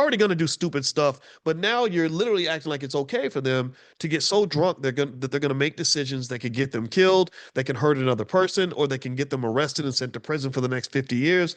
already going to do stupid stuff, but now you're literally acting like it's okay for them to get so drunk that they're going to make decisions that could get them killed, that can hurt another person, or that can get them arrested and sent to prison for the next 50 years.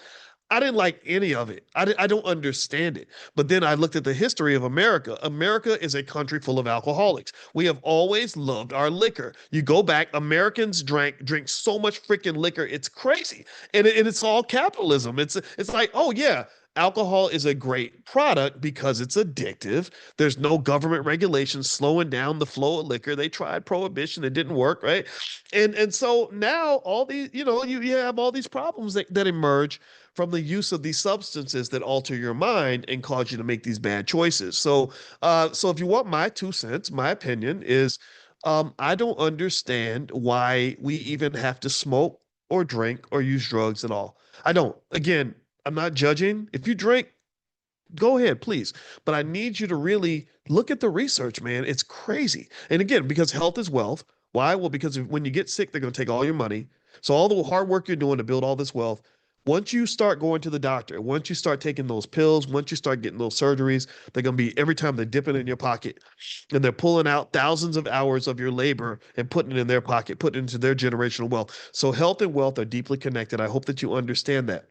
I didn't like any of it. I don't understand it. But then I looked at the history of America. America is a country full of alcoholics. We have always loved our liquor. You go back, Americans drink so much freaking liquor. It's crazy. And it's all capitalism. It's like, oh yeah, alcohol is a great product because it's addictive. There's no government regulation slowing down the flow of liquor. They tried prohibition, it didn't work, right? And so now all these, you have all these problems that emerge from the use of these substances that alter your mind and cause you to make these bad choices. So if you want my 2 cents, my opinion is, I don't understand why we even have to smoke or drink or use drugs at all. I don't. Again, I'm not judging. If you drink, go ahead, please. But I need you to really look at the research, man. It's crazy. And again, because health is wealth. Why? Well, because when you get sick, they're going to take all your money. So all the hard work you're doing to build all this wealth, once you start going to the doctor, once you start taking those pills, once you start getting those surgeries, they're going to be every time they're dipping in your pocket and they're pulling out thousands of hours of your labor and putting it in their pocket, putting it into their generational wealth. So health and wealth are deeply connected. I hope that you understand that.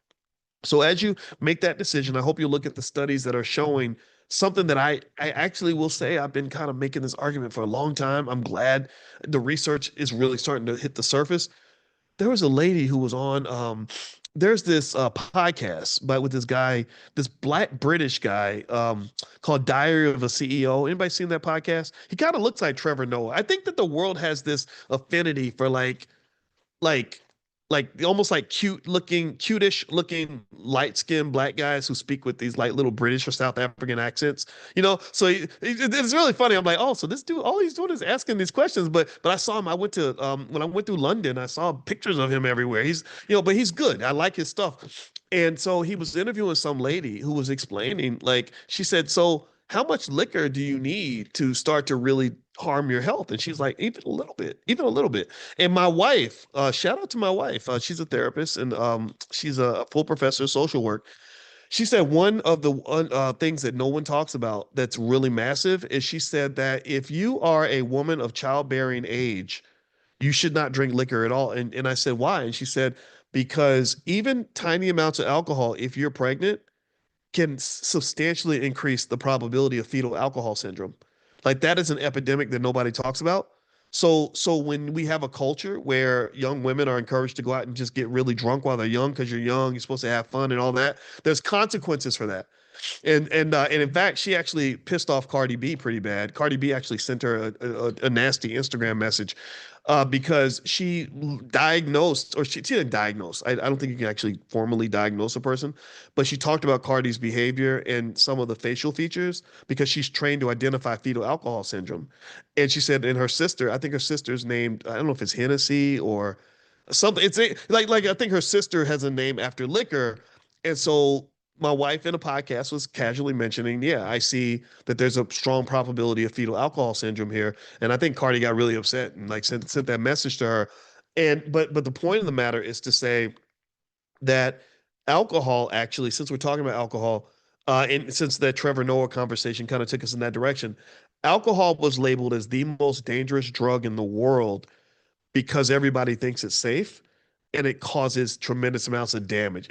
So as you make that decision, I hope you look at the studies that are showing something that I actually will say I've been kind of making this argument for a long time. I'm glad the research is really starting to hit the surface. There was a lady who was on there's this podcast but with this guy, this black British guy, called Diary of a CEO. Anybody seen that podcast? He kind of looks like Trevor Noah. I think that the world has this affinity for like almost like cutish looking light skinned black guys who speak with these like little British or South African accents, So it's really funny. I'm like, oh, so this dude, all he's doing is asking these questions. But I saw him. I went to when I went through London, I saw pictures of him everywhere. But he's good. I like his stuff. And so he was interviewing some lady who was explaining, like, she said, so how much liquor do you need to start to really harm your health? And she's like, even a little bit, even a little bit. And my wife, shout out to my wife. She's a therapist and she's a full professor of social work. She said one of the things that no one talks about that's really massive is she said that if you are a woman of childbearing age, you should not drink liquor at all. And I said, why? And she said, because even tiny amounts of alcohol, if you're pregnant, can substantially increase the probability of fetal alcohol syndrome. Like that is an epidemic that nobody talks about. So when we have a culture where young women are encouraged to go out and just get really drunk while they're young because you're young, you're supposed to have fun and all that, there's consequences for that. And in fact, she actually pissed off Cardi B pretty bad. Cardi B actually sent her a nasty Instagram message because she diagnosed, or she didn't diagnose. I don't think you can actually formally diagnose a person, but she talked about Cardi's behavior and some of the facial features because she's trained to identify fetal alcohol syndrome. And she said, and her sister, I think her sister's named, I don't know if it's Hennessy or something. Like I think her sister has a name after liquor, and so my wife in a podcast was casually mentioning, yeah, I see that there's a strong probability of fetal alcohol syndrome here. And I think Cardi got really upset and like sent that message to her. But the point of the matter is to say that alcohol actually, since we're talking about alcohol, and since that Trevor Noah conversation kind of took us in that direction, alcohol was labeled as the most dangerous drug in the world because everybody thinks it's safe and it causes tremendous amounts of damage.